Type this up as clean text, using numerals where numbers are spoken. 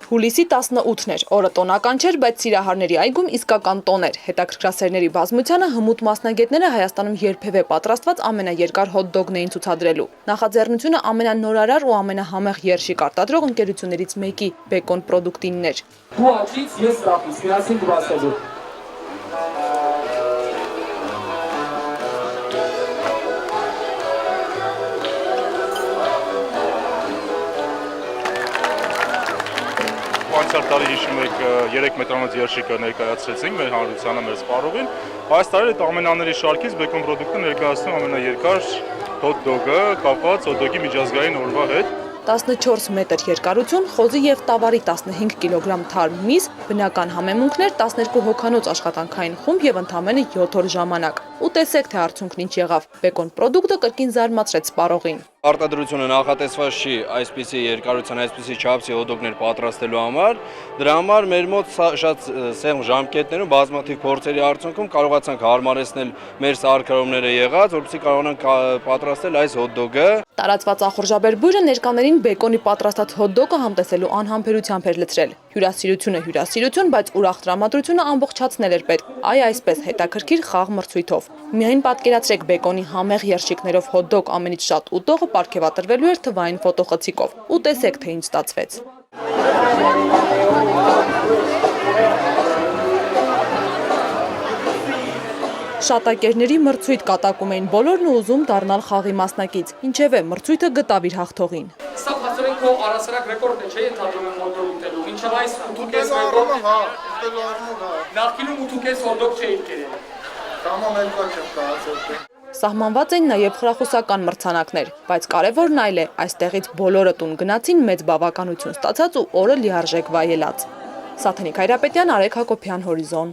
Հուլիսի 18-ն էր, օրը տոնական չէր, բայց Սիրահարների այգում իսկական տոն էր։ Հետաքրքրասերների բազմությանը հմուտ մասնագետները Հայաստանում երբևէ պատրաստված ամենաերկար հոթ-դոգն էին ցուցադրելու։ Նախաձեռնությունը ամենանորարար ու ամենահամեղ երշիկ արտադրող ընկերություններից մեկի Բեկոն Պրոդուկտինն էր։ Դու աճից ես ծախիս, միասին կբացելու։ Անցյալ տարի հիշում եք 3 մետրանոց երշիկը ներկայացրեցինք մեր հանրությանը, մեր սպառողին։ Այս տարի այդ ամենաների շարքից Բեկոն Պրոդուկտը ներկայացնում ամենաերկար հոթ-դոգը կապված հոթ-դոգի միջազգային օրվա հետ։ 14 մետր երկարություն, խոզի և տավարի 15 կիլոգրամ թարմ միս, բնական համեմունքներ, 12 հոգանոց աշխատանքային խումբ և ընդամենը 7 օր ժամանակ։ Ու տեսեք, թե արդյունքն ինչ եղավ։ Բեկոն Պրոդուկտը կրկին զարմացրեց սպառողին։ Արտադրությունը նախատեսված չի այսպիսի երկարության, այսպիսի չափսի հոթ-դոգներ պատրաստելու համար։ Դրա համար մեր մոտ շատ սեղմ ժամկետներում բազմաթիվ փորձերի արդյունքում կարողացանք հարմարեցնել մեր սարքավորումները եղած, որպեսզի կարողանանք պատրաստել այս հոթ-դոգը։ Տարածված ախորժաբեր բույրը ներկաներին բեկոնի պատրաստած հոթ-դոգը համտեսելու անհամբերությամբ էր լցրել։ Հյուրասիրությունը հյուրասիրություն, բայց ուրախ տրամադրությունը ամբողջացնել էր պետք։ Այսպես հետաքրքիր խաղ մրցույթով։ Միայն պատկերացրեք բեկոնի համեղ երշիկներով հոթ-դոգ ամենից շատ ուտողը պարգևատրվելու էր թվային ֆոտոխցիկով։ Ու տեսեք, թե ինչ ստացվեց։ Շատակերների մրցույթ կատակում էին բոլորն ու ուզում դառնալ խաղի մասնակից։ Ինչևէ, մրցույթը գտավ իր հաղթողին։ Սա փաստորեն քո առասարակ ռեկորդն է, չէ՞ ընդհանրում հոթ-դոգ ուտելու։ Ինչեւ այս 8.5 ռեկորդ, նախկինում 8.5 հոթ-դոգ չէի կերել։ Կամամ ելքա չեմ կայացել։ Սահմանված էին նաև խրախուսական մրցանակներ, բայց կարևորն այլ է, այստեղից բոլորը տուն գնացին մեծ բավականություն ստացած ու օրը լիարժեք վայելած։ Սաթենիկ Հայրապետյան, Արեգ Հակոբյան, Հորիզոն։